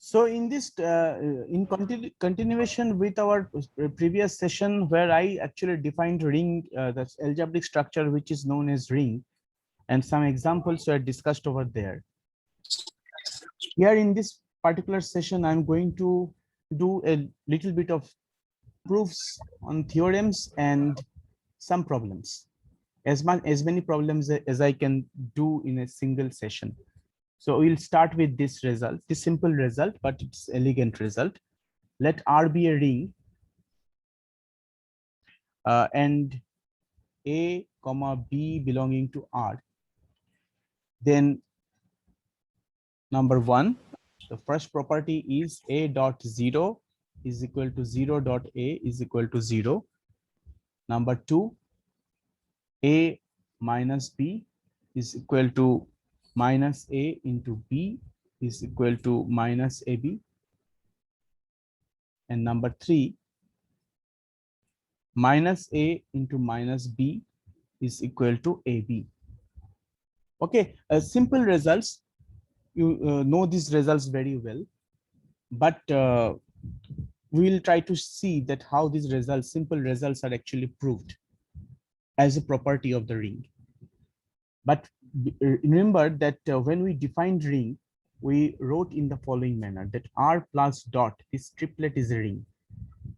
So in this, continuation with our previous session where I actually defined ring, that's algebraic structure, which is known as ring, and some examples were discussed over there. Here in this particular session, I'm going to do a little bit of proofs on theorems and some problems, as many problems as I can do in a single session. So we'll start with this result, this simple result, but it's elegant result. Let R be a ring and A, comma B belonging to R. Then number one, the first property is A dot 0 is equal to 0 dot A is equal to 0. Number two, A minus B is equal to minus A into B is equal to minus AB. And number three, minus A into minus B is equal to AB. Okay, simple results. You know these results very well, but we will try to see that how these results, simple results, are actually proved as a property of the ring. But remember that when we defined ring, we wrote in the following manner that R plus dot, this triplet is a ring.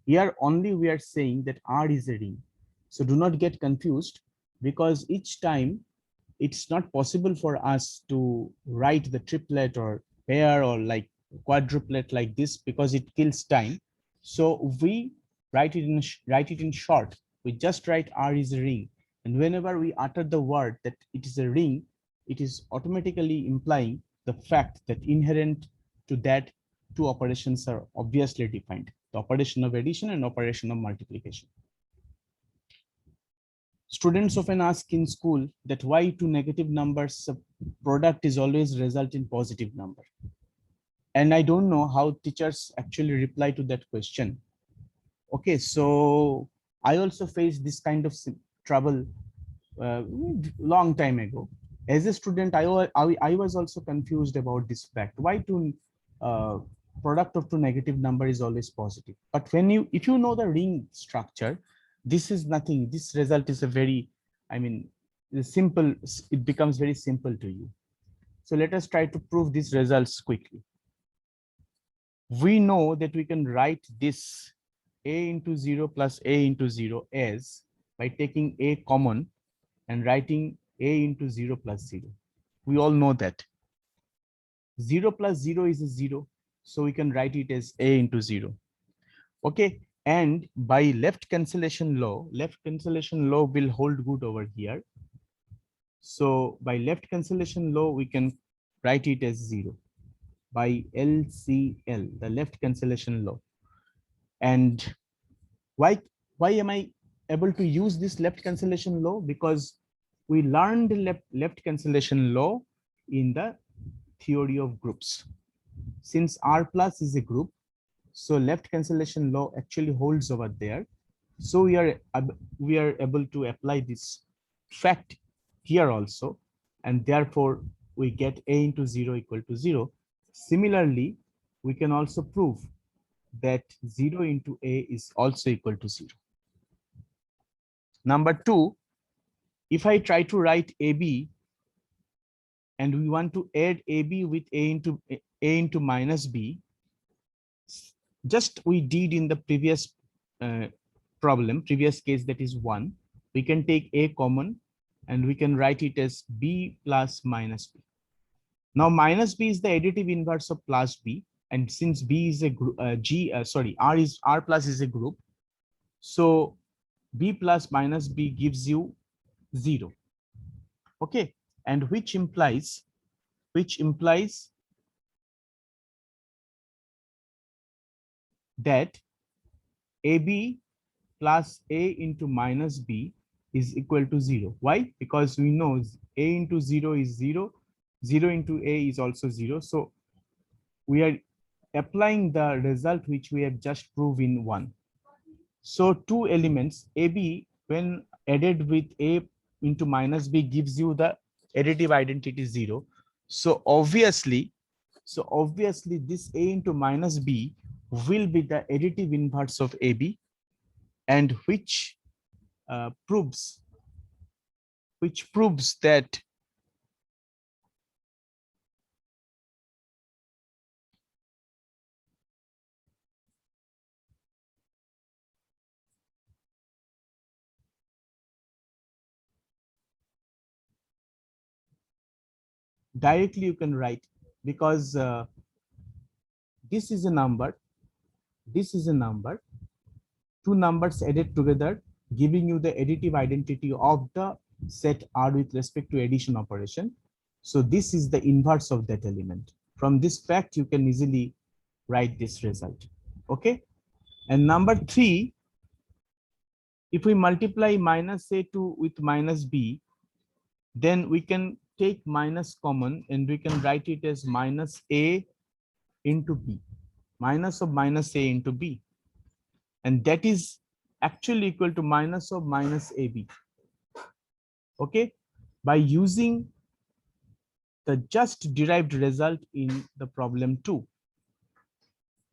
Here only we are saying that R is a ring. So do not get confused, because each time it's not possible for us to write the triplet or pair or like quadruplet like this, because it kills time. So we write it in short. We just write R is a ring, and whenever we utter the word that it is a ring, it is automatically implying the fact that inherent to that two operations are obviously defined: the operation of addition and operation of multiplication. Students often ask in school that why two negative numbers product is always result in positive number. And I don't know how teachers actually reply to that question. Okay, so I also faced this kind of trouble long time ago. As a student, I was also confused about this fact. Why two product of two negative number is always positive? But if you know the ring structure, this is nothing. This result is a very, I mean, simple. It becomes very simple to you. So let us try to prove these results quickly. We know that we can write this A into 0 plus A into 0 as by taking A common and writing A into 0 plus 0. We all know that 0 plus 0 is a 0, so we can write it as A into 0. Okay, and by left cancellation law will hold good over here. So by left cancellation law, we can write it as 0 by LCL, the left cancellation law. And why am I able to use this left cancellation law? Because we learned left cancellation law in the theory of groups. Since R plus is a group, so left cancellation law actually holds over there. So we are able to apply this fact here also, and therefore we get A into 0 equal to 0. Similarly, we can also prove that 0 into A is also equal to 0. Number two, if I try to write AB and we want to add AB with A into minus B, just we did in the previous previous case, that is 1, we can take A common and we can write it as B plus minus B. Now minus B is the additive inverse of plus B, and since B is a group, R plus is a group, so B plus minus B gives you 0. Okay, and which implies that AB plus A into minus B is equal to 0. Why? Because we know A into 0 is 0, 0 into A is also 0. So we are applying the result which we have just proved in 1. So two elements AB when added with A into minus B gives you the additive identity 0. So obviously So obviously this A into minus B will be the additive inverse of AB, and which proves that directly you can write, because this is a number, this is a number, two numbers added together, giving you the additive identity of the set R with respect to addition operation. So this is the inverse of that element. From this fact, you can easily write this result. Okay. And number three, if we multiply minus A2 with minus B, then we can take minus common and we can write it as minus A into B, minus of minus A into B. And that is actually equal to minus of minus AB. Okay, by using the just derived result in the problem 2.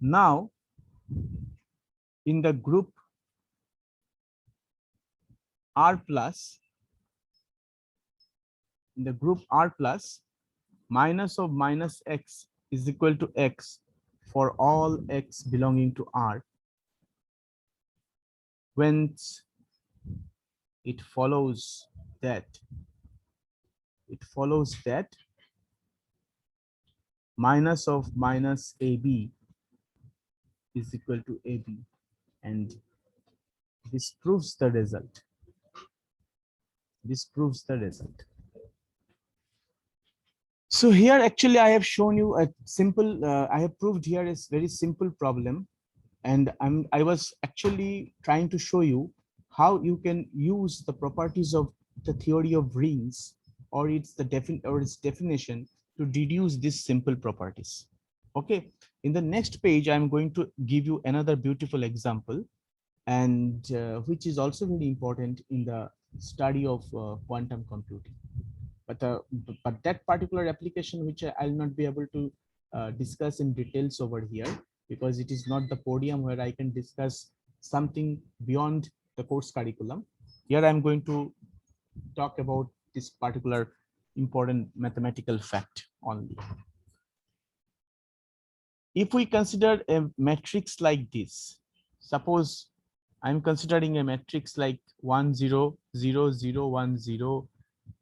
Now, in the group R plus, in the group R plus, minus of minus X is equal to X for all X belonging to R, whence it follows that minus of minus AB is equal to AB, and this proves the result. This proves the result. So here actually I have shown you a simple, I have proved here is very simple problem, and I was actually trying to show you how you can use the properties of the theory of rings or its definition to deduce these simple properties. Okay, in the next page I'm going to give you another beautiful example, and which is also very important in the study of quantum computing. But that particular application, which I'll not be able to discuss in details over here, because it is not the podium where I can discuss something beyond the course curriculum. Here I'm going to talk about this particular important mathematical fact only. If we consider a matrix like this, suppose I'm considering a matrix like 1 0 0 0 1 0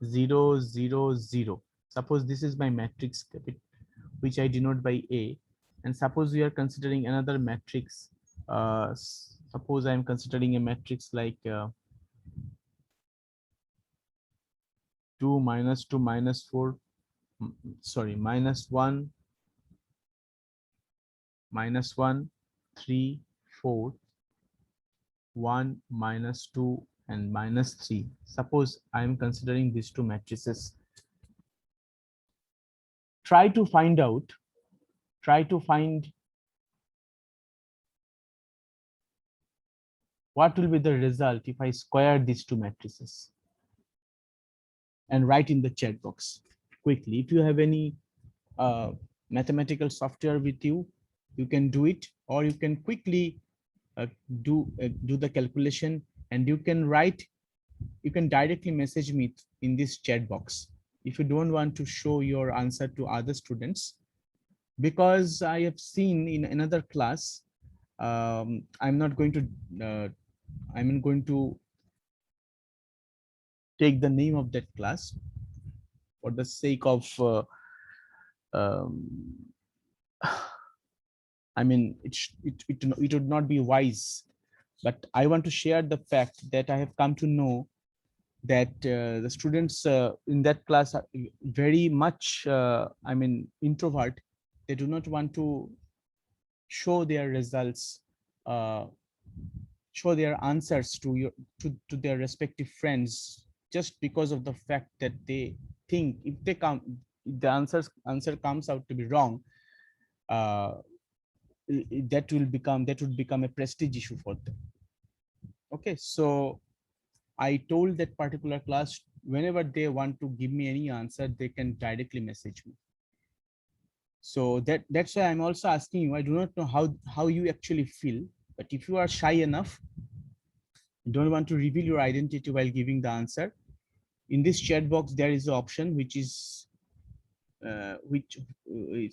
0 0 0. Suppose this is my matrix which I denote by A, and suppose we are considering another matrix. Suppose I am considering a matrix like 2 minus 2 minus 4, sorry, minus 1 minus 1 3 4 1 minus 2 and minus 3. Suppose I am considering these two matrices. Try to find what will be the result if I square these two matrices, and write in the chat box quickly. If you have any mathematical software with you, you can do it, or you can quickly do the calculation, and you can directly message me in this chat box if you don't want to show your answer to other students, because I have seen in another class, I'm not going to take the name of that class for the sake of I mean, it would not be wise, but I want to share the fact that I have come to know that the students in that class are very much, I mean, introvert. They do not want to show their results, show their answers to their respective friends, just because of the fact that they think if the answer comes out to be wrong, that would become a prestige issue for them. Okay, so I told that particular class, whenever they want to give me any answer, they can directly message me. So that's why I'm also asking you. I do not know how you actually feel, but if you are shy enough, don't want to reveal your identity while giving the answer, in this chat box there is an option which it's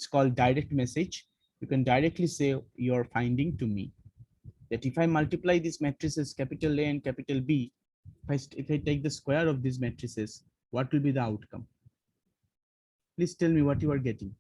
called direct message. You can directly say your finding to me, that if I multiply these matrices capital A and capital B, if I take the square of these matrices, what will be the outcome? Please tell me what you are getting.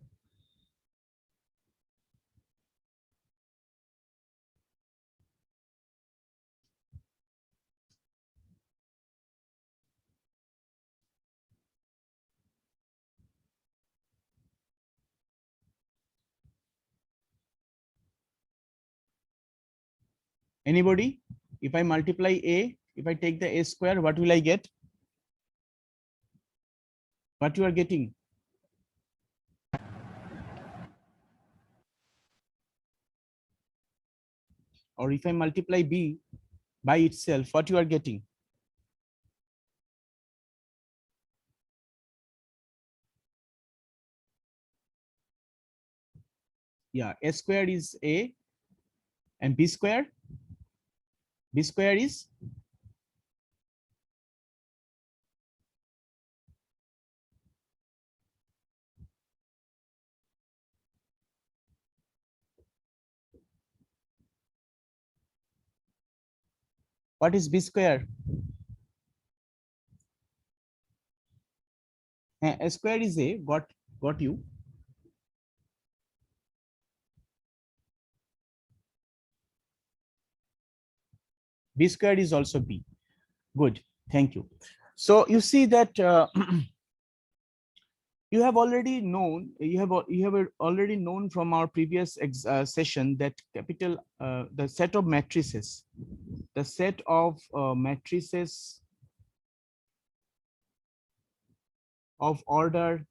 Anybody? If I multiply A, if I take the A square, what will I get? What you are getting? Or if I multiply B by itself, what you are getting? Yeah, A square is A and B square is what is B square? A square is A, got you. B squared is also B. Good, thank you. So you see that you have already known, you have already known from our previous session that the set of matrices, of order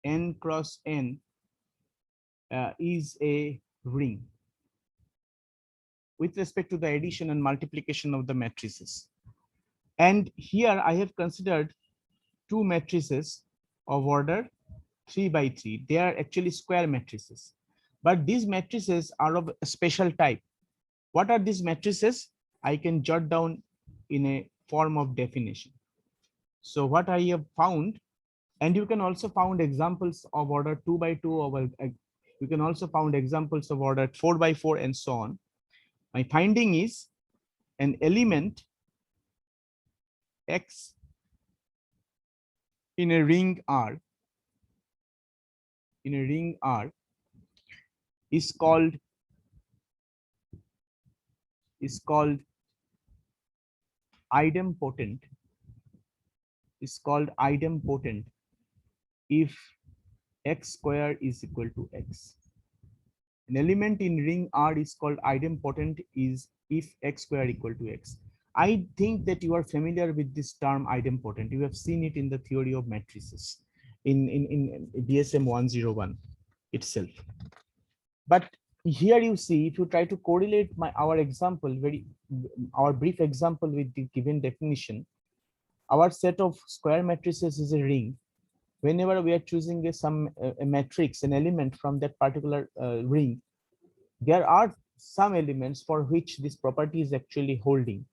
n cross n is a ring with respect to the addition and multiplication of the matrices. And here I have considered two matrices of order 3 by 3. They are actually square matrices, but these matrices are of a special type. What are these matrices? I can jot down in a form of definition. So what I have found, and you can also found examples of order 2 by 2, or you can also found examples of order 4 by 4 and so on. My finding is an element X in a ring R, is called idempotent, if x square is equal to x. An element in ring R is called idempotent is if x square equal to x. I think that you are familiar with this term idempotent. You have seen it in the theory of matrices in DSM 101 itself. But here you see, if you try to correlate our brief example with the given definition, our set of square matrices is a ring. Whenever we are choosing a matrix, an element from that particular ring, there are some elements for which this property is actually holding.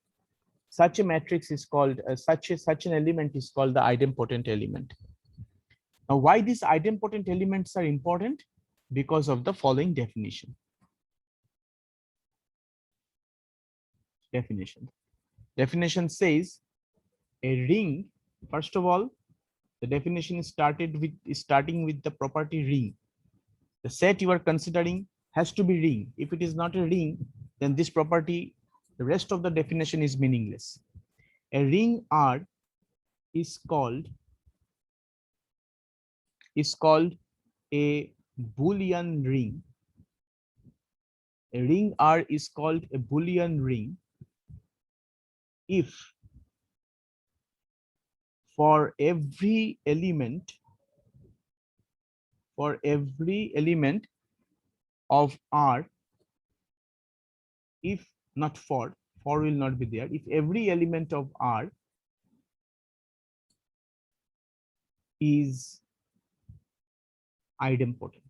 Such a matrix is called such an element is called the idempotent element. Now, why these idempotent elements are important? Because of the following definition. Definition says a ring. First of all, the definition is starting with the property ring. The set you are considering has to be ring. If it is not a ring, then this property, the rest of the definition is meaningless. A ring R is called a Boolean ring. A ring R is called a Boolean ring if for every element of R, if not for will not be there, if every element of R is idempotent.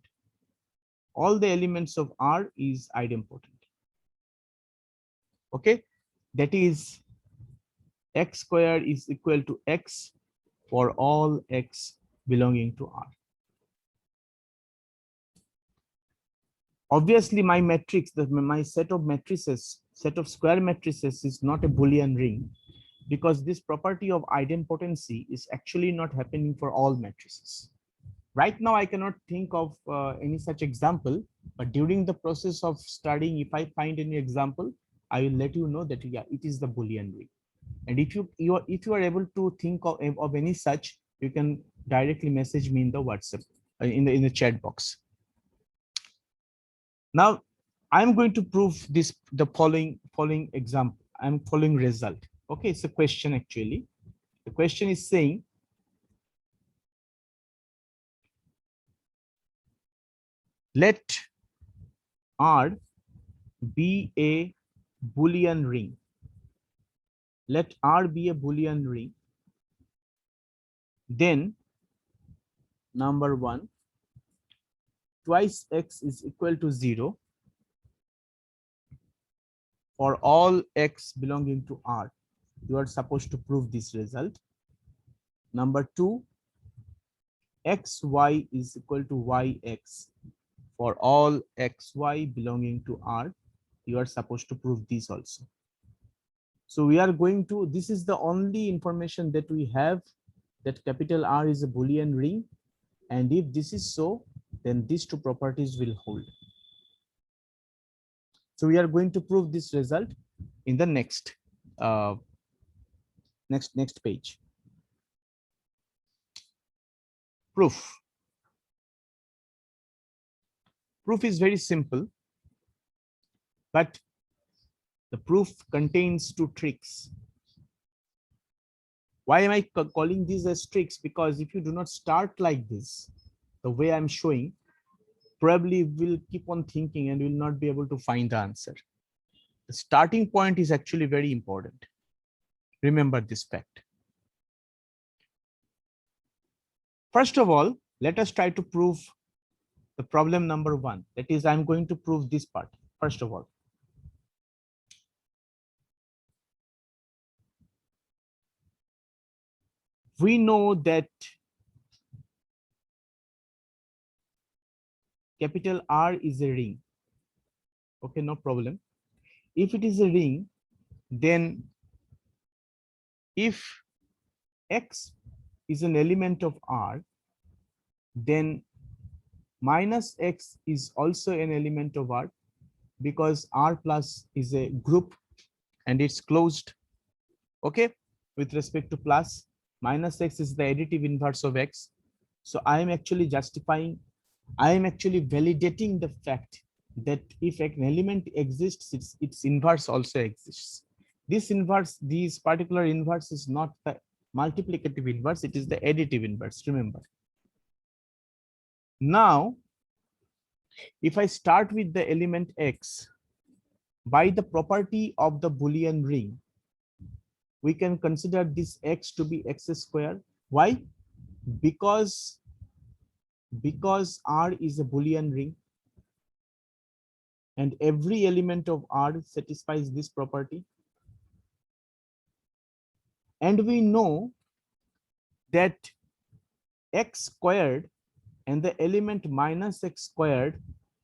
All the elements of R is idempotent. Okay, that is x squared is equal to x for all x belonging to R. Obviously, my matrix, my set of matrices, set of square matrices is not a Boolean ring, because this property of idempotency is actually not happening for all matrices. Right now, I cannot think of any such example, but during the process of studying, if I find any example, I will let you know that yeah, it is the Boolean ring. And if you are able to think of any such, you can directly message me in the WhatsApp, in the chat box. Now, I'm going to prove this the following example. I'm following result. Okay, it's a question actually. The question is saying let R be a Boolean ring. Let R be a Boolean ring. Then number 1, twice x is equal to 0 for all x belonging to R. You are supposed to prove this result. Number 2, xy is equal to yx for all xy belonging to R. You are supposed to prove this also. So we are going to, this is the only information that we have, that capital R is a Boolean ring. And if this is so, then these two properties will hold. So we are going to prove this result in the next next page. Proof. Proof is very simple, but the proof contains 2 tricks. Why am I calling these as tricks? Because if you do not start like this, the way I'm showing, probably will keep on thinking and will not be able to find the answer. The starting point is actually very important. Remember this fact. First of all, let us try to prove the problem number 1. That is, I'm going to prove this part. First of all, we know that capital R is a ring. Okay, no problem. If it is a ring, then if x is an element of R, then minus x is also an element of R, because R plus is a group and it's closed. Okay, with respect to plus, minus x is the additive inverse of x. So I am actually justifying, I am actually validating the fact that if an element exists, its inverse also exists. This inverse, this particular inverse is not the multiplicative inverse, it is the additive inverse, remember. Now, if I start with the element x, by the property of the Boolean ring, we can consider this x to be x squared. Why? Because R is a Boolean ring and every element of R satisfies this property. And we know that x squared and the element minus x squared,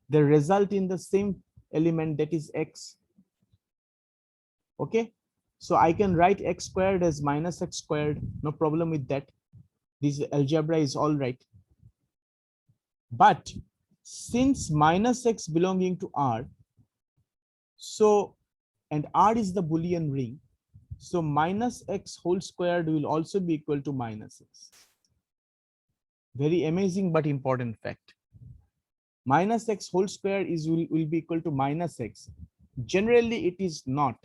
they result in the same element, that is x. Okay, so I can write x squared as minus x squared, no problem with that. This algebra is all right. But since minus x belonging to R, so, and R is the Boolean ring, so minus x whole squared will also be equal to minus x. Very amazing but important fact. Minus x whole square will be equal to minus x. Generally, it is not.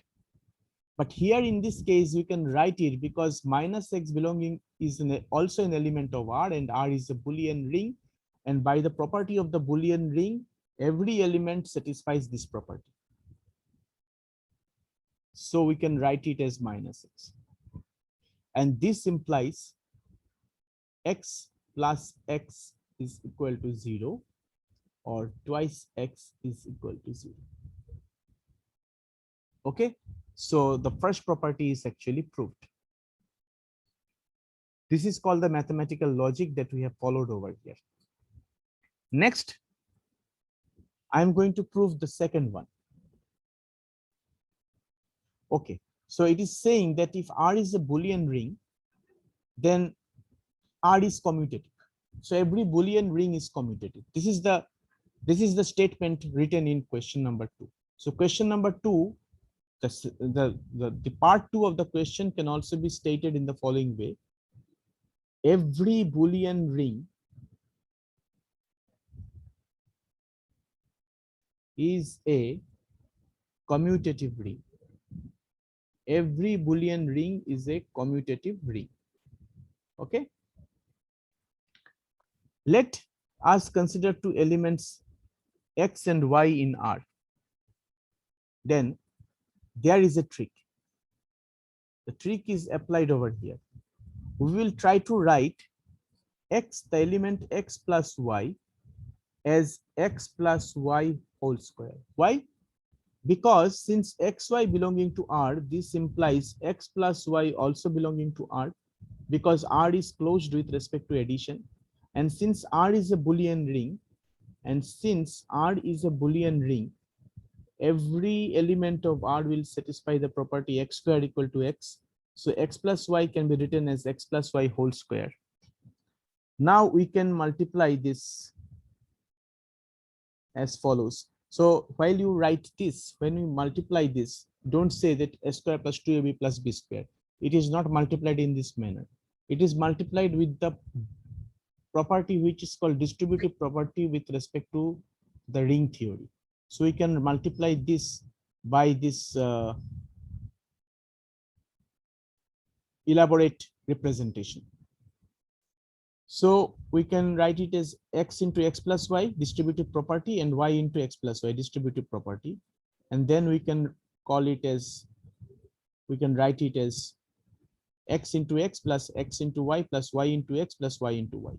But here in this case, you can write it because minus x belonging is also an element of R, and R is a Boolean ring. And by the property of the Boolean ring, every element satisfies this property. So we can write it as minus x. And this implies x plus x is equal to 0 or twice x is equal to 0. Okay, so the first property is actually proved. This is called the mathematical logic that we have followed over here. Next, I'm going to prove the second one. Okay, so it is saying that if R is a Boolean ring, then R is commutative. So every Boolean ring is commutative. This is the statement written in question number 2. So question number 2, the part 2 of the question can also be stated in the following way. Every Boolean ring is a commutative ring. Every Boolean ring is a commutative ring. Okay. Let us consider two elements x and y in R. Then there is a trick. The trick is applied over here. We will try to write x, the element x plus y, as x plus y whole square. Why? Because since xy belonging to R, this implies x plus y also belonging to R, because R is closed with respect to addition. And since R is a Boolean ring, every element of R will satisfy the property x squared equal to x. So x plus y can be written as x plus y whole square. Now we can multiply this as follows. So while you write this, when you multiply this, don't say that a square plus 2ab plus b square. It is not multiplied in this manner. It is multiplied with the property which is called distributive property with respect to the ring theory. So we can multiply this by this elaborate representation. So we can write it as x into x plus y distributive property and y into x plus y distributive property. And then we can call it as, we can write it as x into x plus x into y plus y into x plus y into y.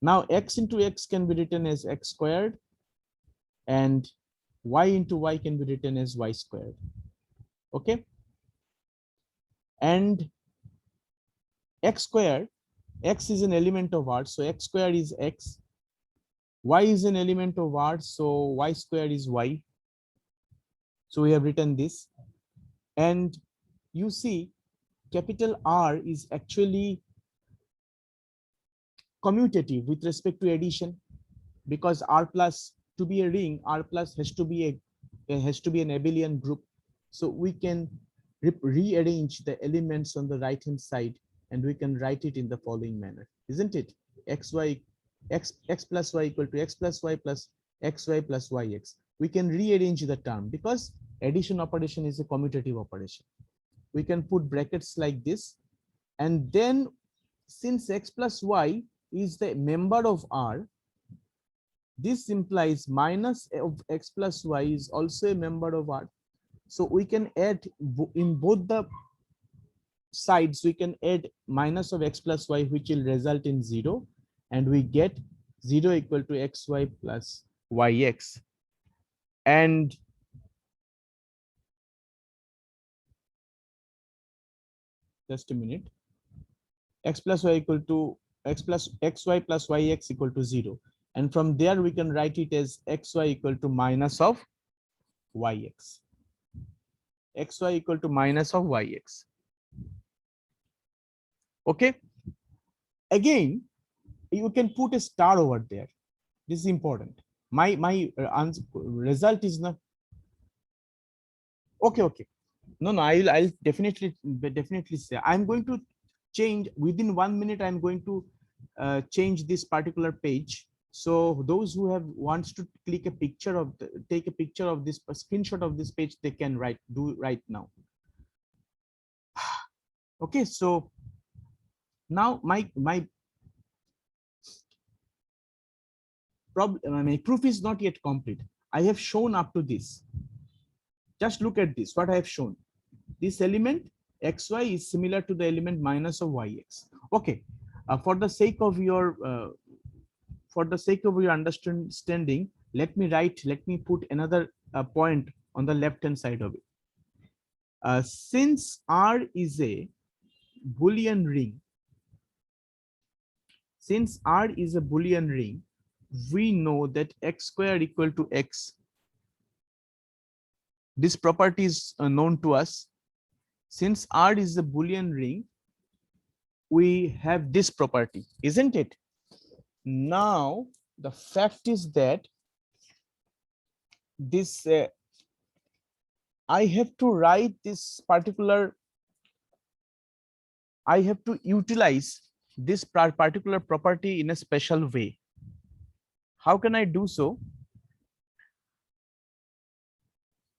Now x into x can be written as x squared and y into y can be written as y squared. Okay. And x squared, x is an element of R, so x squared is x. Y is an element of R, so y squared is y. So we have written this. And you see, capital R is actually commutative with respect to addition, because R plus, to be a ring, R plus has to be an abelian group. So we can rearrange the elements on the right hand side and we can write it in the following manner, isn't it? X plus y equal to x plus y plus xy plus yx. We can rearrange the term because addition operation is a commutative operation. We can put brackets like this, and then since x plus y is the member of R, this implies minus of x plus y is also a member of R. So we can add in both the sides, we can add minus of x plus y, which will result in 0, and we get 0 equal to xy plus yx. And just a minute, x plus y equal to x plus xy plus yx equal to 0. And from there we can write it as xy equal to minus of yx. Xy equal to minus of yx. Okay. Again, you can put a star over there. This is important. My result is not okay. Okay. No, I'll definitely say I'm going to change within 1 minute. I'm going to change this particular page. So those who have wants to click a picture of take a picture of this, a screenshot of this page, they can do right now. Okay, so now my proof is not yet complete. I have shown up to this. Just look at this, what I have shown. This element xy is similar to the element minus of yx. Okay, for the sake of your for the sake of your understanding, let me put another point on the left hand side of it. Since R is a Boolean ring, since R is a Boolean ring, we know that x squared equal to x. This property is known to us. Since R is a Boolean ring, we have this property, isn't it? Now, the fact is that this I have to write this particular, I have to utilize this particular property in a special way. How can I do so?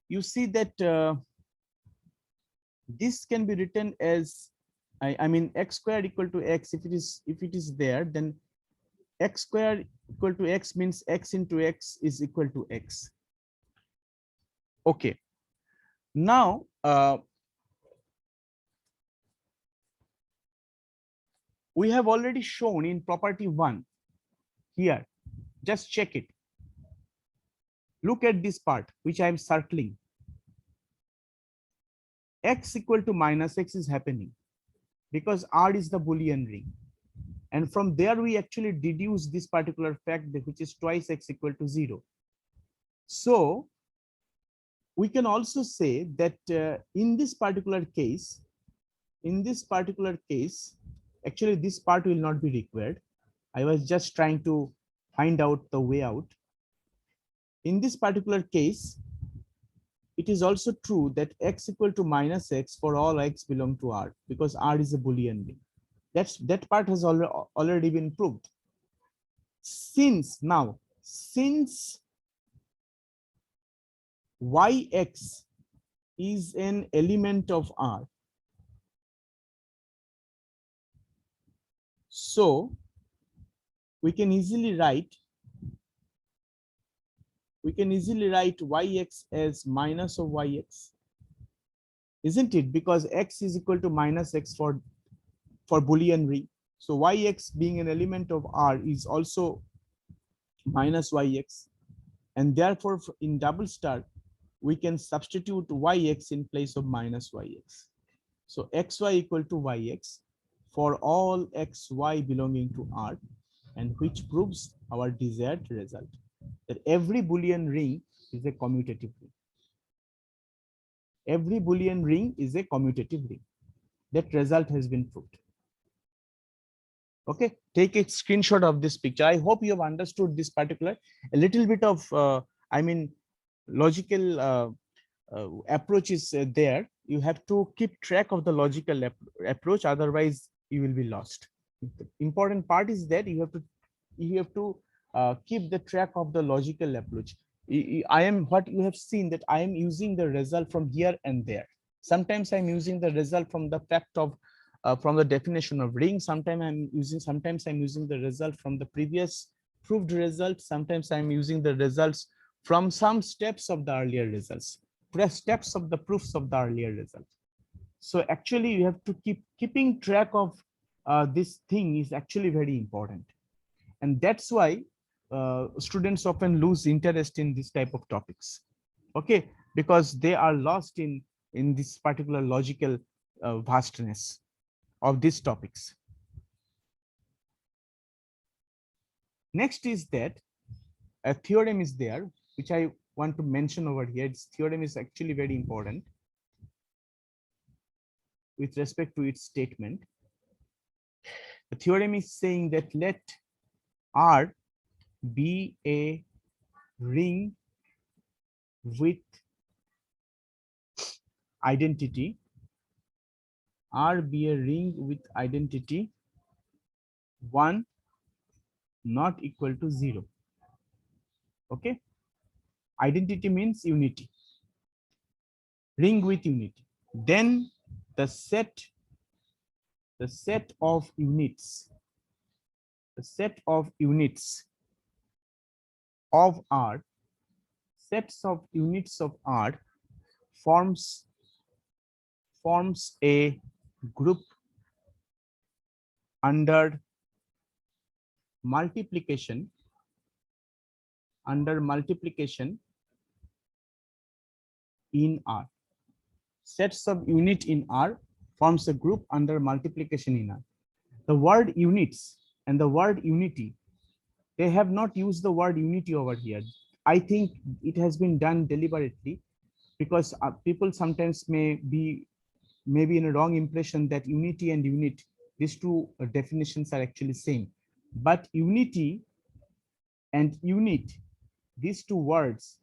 You see that this can be written as I mean x squared equal to x. If it is there, then x squared equal to x means x into x is equal to x. Okay. Now we have already shown in property 1 here. Just check it. Look at this part which I am circling. X equal to minus x is happening because R is the Boolean ring. And from there, we actually deduce this particular fact, that which is twice x equal to 0. So we can also say that in this particular case, actually this part will not be required. I was just trying to find out the way out. In this particular case, it is also true that x equal to minus x for all x belong to R, because R is a Boolean ring. That part has already been proved. Since yx is an element of R, so we can easily write yx as minus of yx, isn't it? Because x is equal to minus x for Boolean ring. So yx being an element of R is also minus yx, and therefore in double star we can substitute yx in place of minus yx. So xy equal to yx for all xy belonging to R, and which proves our desired result, that every Boolean ring is a commutative ring. Every Boolean ring is a commutative ring. That result has been proved. Okay, take a screenshot of this picture. I hope you have understood this particular, a little bit of I mean logical approach is there. You have to keep track of the logical approach, otherwise you will be lost. The important part is that you have to keep the track of the logical approach. I am, what you have seen, that I am using the result from here and there. Sometimes I'm using the result from the fact of from the definition of ring. Sometimes I'm using the result from the previous proved result. Sometimes I'm using the results from some steps of the earlier results, steps of the proofs of the earlier result. So actually you have to keeping track of this thing is actually very important, and that's why students often lose interest in this type of topics. Okay, because they are lost in this particular logical vastness of these topics. Next is that a theorem is there, which I want to mention over here. This theorem is actually very important with respect to its statement. The theorem is saying that let R be a ring with identity. R be a ring with identity 1 not equal to 0. Okay, identity means unity, ring with unity. Then the set of units, of R, sets of units of R forms a group under multiplication under multiplication in R. Sets of unit in R forms a group under multiplication in R. The word units and the word unity, they have not used the word unity over here. I think it has been done deliberately because people sometimes may be in a wrong impression that unity and unit, these two definitions are actually same. But unity and unit, these two words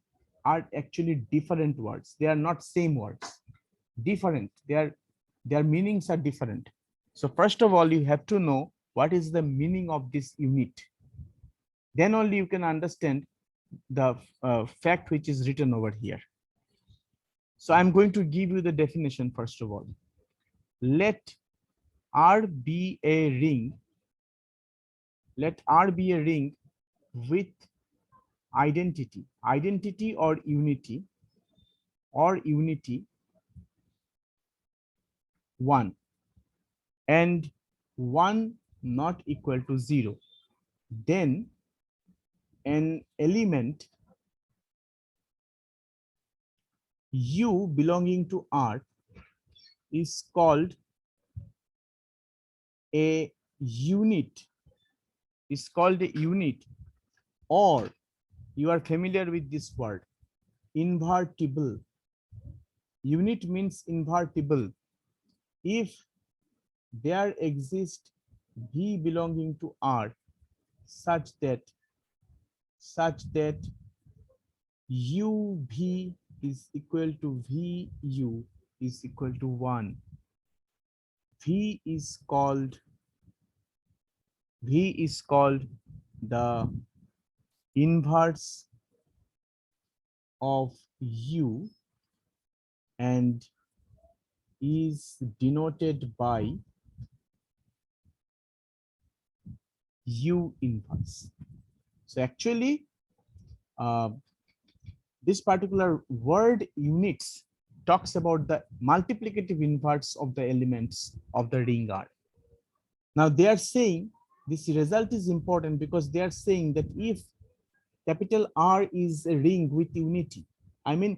are actually different words. They are not same words. Different. Their meanings are different. So first of all, you have to know what is the meaning of this unit. Then only you can understand the fact which is written over here. So I'm going to give you the definition first of all. Let R be a ring. Let R be a ring with identity or unity 1 and 1 not equal to 0. Then an element U belonging to R is called a unit, or you are familiar with this word, invertible. Unit means invertible. If there exists V belonging to R such that UV is equal to VU is equal to 1. V is called the inverse of U and is denoted by U inverse. So actually, this particular word units talks about the multiplicative inverse of the elements of the ring R. Now they are saying this result is important because they are saying that if capital R is a ring with unity, I mean,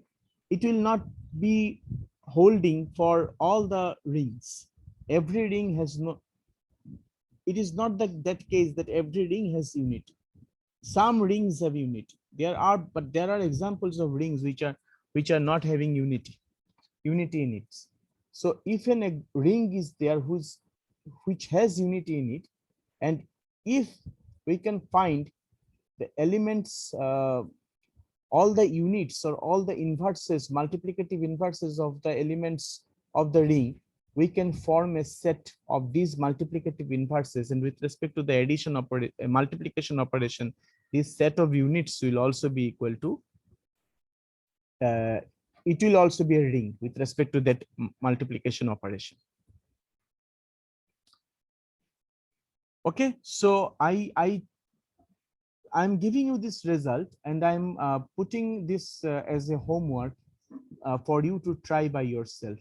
it will not be holding for all the rings. Every ring has no, it is not that case that every ring has unity. Some rings have unity. But there are examples of rings which are not having unity in it. So if a ring is there which has unity in it, and if we can find the elements, all the units or all the inverses, multiplicative inverses of the elements of the ring, we can form a set of these multiplicative inverses, and with respect to the addition multiplication operation, this set of units will also be equal to it will also be a ring with respect to that multiplication operation. Okay, so I'm giving you this result and I'm putting this as a homework for you to try by yourself,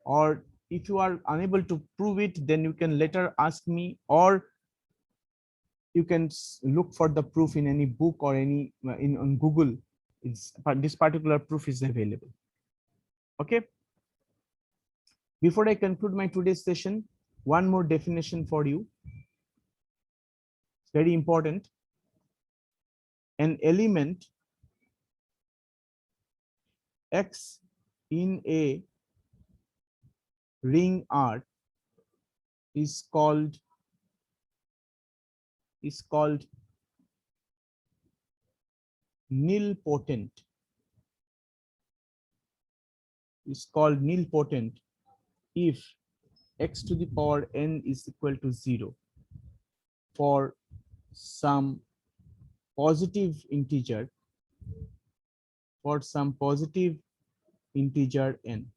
or if you are unable to prove it, then you can later ask me, or you can look for the proof in any book or any on Google. This particular proof is available. Okay, before I conclude my today's session, one more definition for you. It's very important. An element X in a ring R is called nilpotent. Is called nilpotent if x to the power n is equal to 0 for some positive integer n.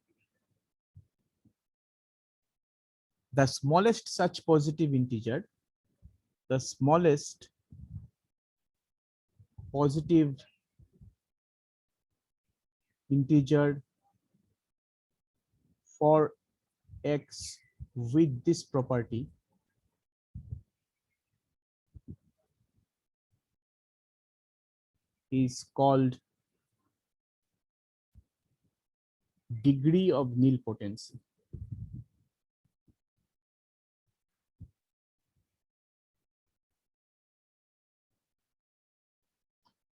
The smallest such positive integer, for x with this property is called degree of nilpotency.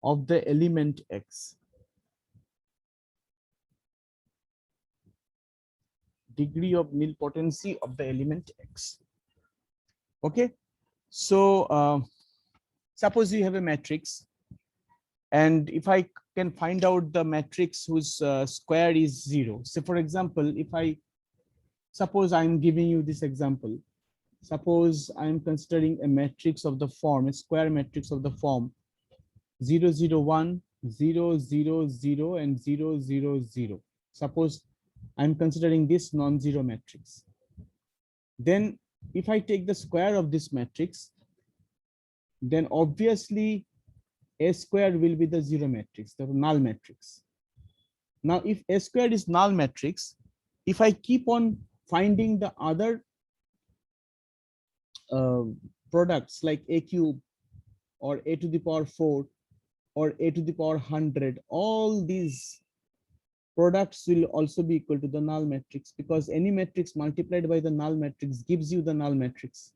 Of the element X. Degree of nilpotency of the element X. Okay, so suppose you have a matrix, and if I can find out the matrix whose square is 0. So for example, if I suppose I'm giving you this example, suppose I'm considering a matrix of the form, a square matrix of the form 0, 0, 1, 0, 0, 0, and 0, 0, 0. Suppose I'm considering this non-zero matrix. Then if I take the square of this matrix, then obviously A square will be the zero matrix, the null matrix. Now, if A square is null matrix, if I keep on finding the other products like A cube or A to the power 4 or A to the power 100, all these products will also be equal to the null matrix, because any matrix multiplied by the null matrix gives you the null matrix.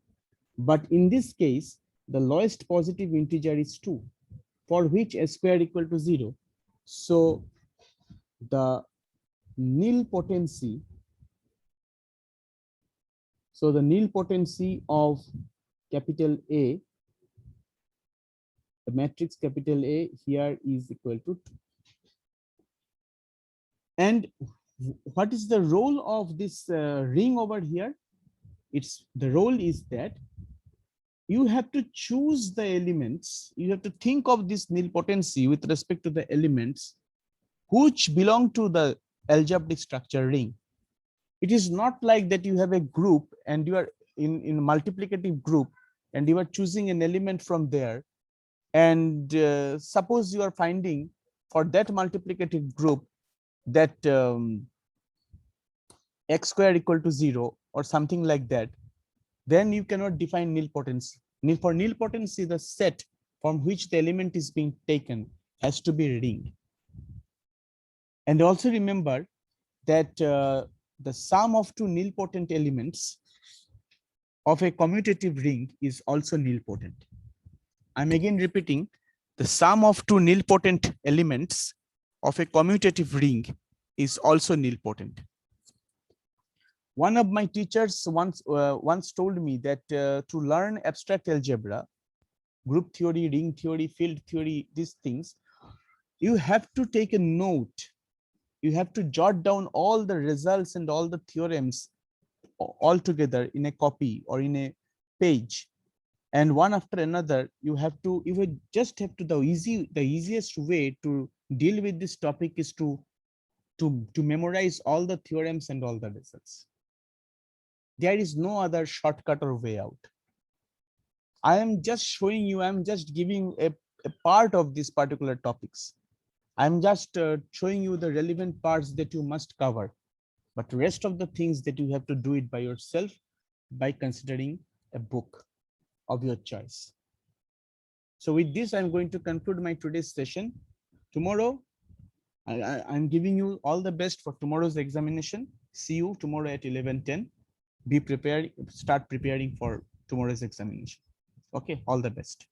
But in this case, the lowest positive integer is 2, for which A square equal to 0. So the nilpotency, so the nilpotency of capital A, the matrix capital A here is equal to 2. And what is the role of this ring over here? It's the role is that you have to choose the elements. You have to think of this nilpotency with respect to the elements which belong to the algebraic structure ring. It is not like that you have a group and you are in multiplicative group and you are choosing an element from there. And suppose you are finding for that multiplicative group that X square equal to 0 or something like that, then you cannot define nilpotency. For nilpotency, the set from which the element is being taken has to be ring. And also remember that the sum of two nilpotent elements of a commutative ring is also nilpotent. I'm again repeating, the sum of two nilpotent elements of a commutative ring is also nilpotent. One of my teachers once told me that to learn abstract algebra, group theory, ring theory, field theory, these things, you have to take a note. You have to jot down all the results and all the theorems all together in a copy or in a page, and one after another. You would just have to, the easiest way to deal with this topic is to memorize all the theorems and all the results. There is no other shortcut or way out. I am just showing you, I'm just giving a part of these particular topics. I'm just showing you the relevant parts that you must cover, but the rest of the things that you have to do it by yourself by considering a book of your choice. So with this, I'm going to conclude my today's session. Tomorrow, I'm giving you all the best for tomorrow's examination. See you tomorrow at 11:10. Be prepared, start preparing for tomorrow's examination. Okay, all the best.